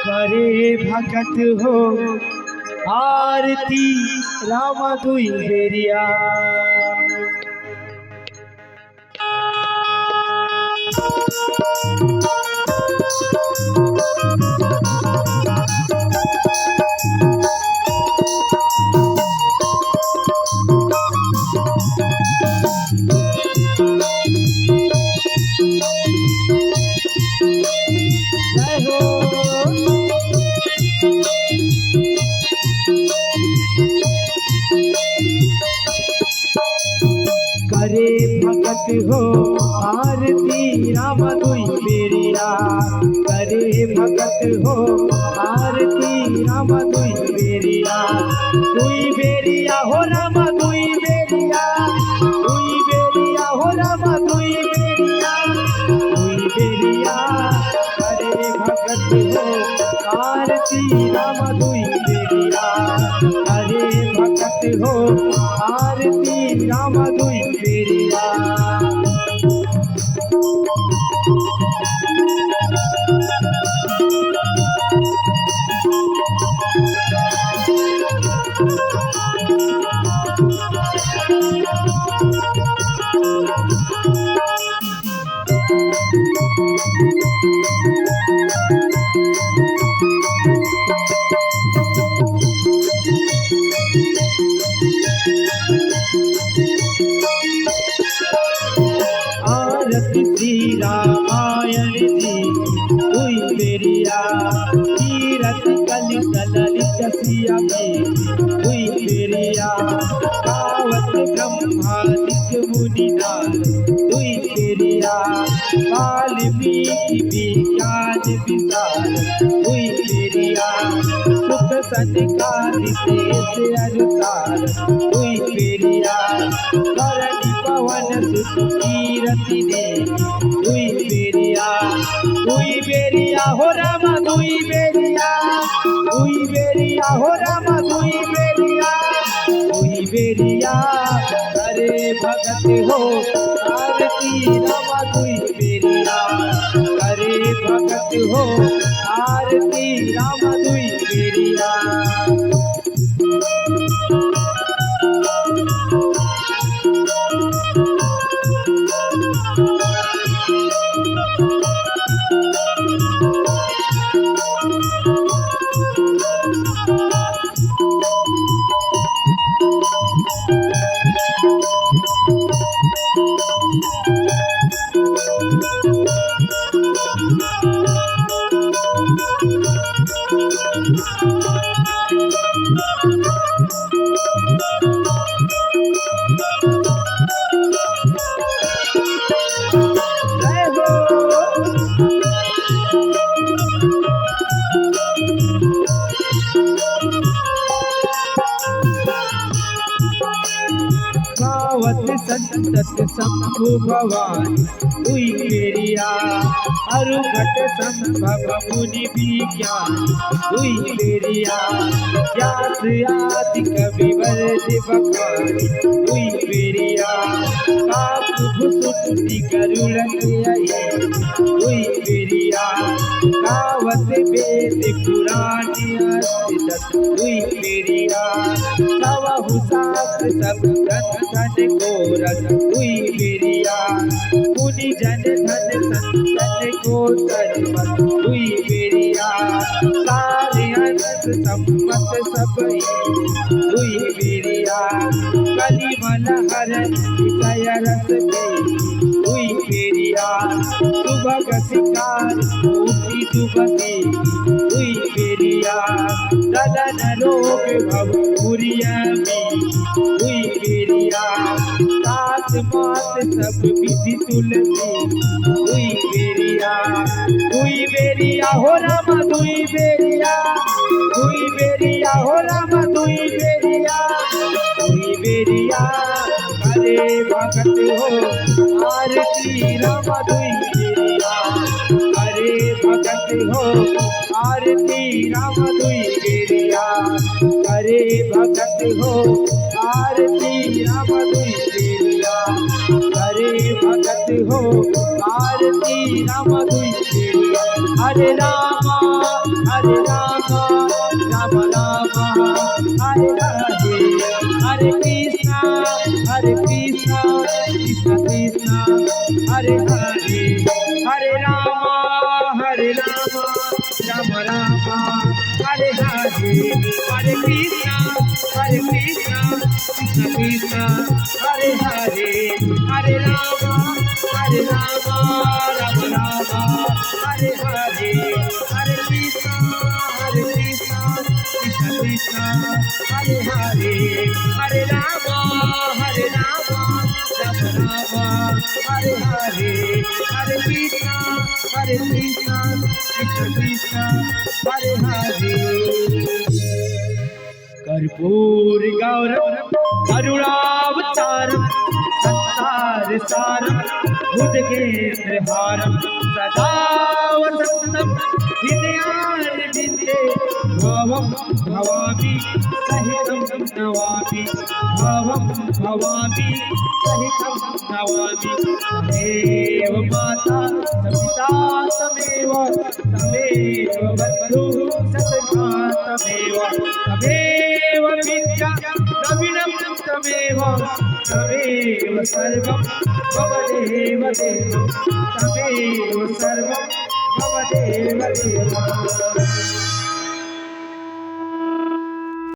करे भगत हो आरती राम दुई बेरिया। करे भगत हो आरती राम दुई बेरिया। करे भगत हो आरती राम दुई बेरिया। दुई बेरिया हो राम दुई बेरिया। दुई बेरिया हो राम दुई बेरिया। दुई बेरिया करे भगत हो आरती राम दुई बेरिया। करे भगत हो आरती राम दुई बेरिया। आरती श्री रामायण जी दुई बेरिया। तीरथ कलि ललित सिया में दुई बेरिया। गावत ब्रह्मादिक मुनिनाथ दुई बेरिया। वाल्मीकि विज्ञान विशाल दुई बेरिया। सुख संकादिशेष अनुसार दुई बेरिया। करणी पवन सुत कीरति ने दुई बेरिया। दुई बेरिया हो राम दुई बेरिया। दुई बेरिया हो राम दुई बेरिया। दुई बेरिया करे भगत हो आरती राम दुई बेरिया। करे भगत हो आरती राम दुई बेरिया। गावत संतत शंभु भवानी दुई बेरिया। अरुघट संभव मुनि विज्ञान दुई बेरिया। व्यास आदि कविवर बखानी दुई बेरिया। काक भुसुटि गरुड़ आई दुई बेरिया। गावत वेद पुराण दुई बेरिया। सवहु शास्त्र सब धन गोरख दुई बेरिया। मुनि जन धन संतन को सरमत दुई बेरिया। सारे अनंत सम्मत सबई दुई बेरिया। कलिमल हरण विषय रस दुई बेरिया। सुभग शिकार मूर्ति दुबती दुई बेरिया। दलन रोग भव पुरिया में दुई बेरिया। सात मात सब विधि तुलसी दुई बेरिया। दुई बेरिया हो राम दुई बेरिया। दुई बेरिया हो राम दुई बेरिया। दुई बेरिया करे भगत हो आरती राम दुई बेरिया। करे भगत हो आरती राम दुई बेरिया। करे भगत हो आरती राम दुई बेरिया। करे भगत हो आरती राम दुई बेरिया। हरे Rama Hare Rama, Rama Rama, Hare Hare, Hare Krishna, Krishna Krishna, Hare Hare, Hare Rama, Rama Rama, Hare Hare, Hare Krishna, Krishna Krishna, Hare Hare, Hare Rama, Rama Rama, Hare Hare, Hare Krishna, Krishna Krishna, Hare Hare, Hare Rama, Rama Rama, Hare Hare, Hare Krishna, Krishna Krishna, Hare Hare. कर्पूर गौरम करुणावतारम संसार सारम भुजगेन्द्रहारम सदा वसंतम हृदयारविंदे भवं भवामि सहितं नमामि भवं भवामि सहितं नमामि तमेव माता पिता तमेव बन्धुः सखा तमेव विद्या द्रविणं तमेव सर्वं भवदेव देवं तमेव सर्वं भवदेव देवम्।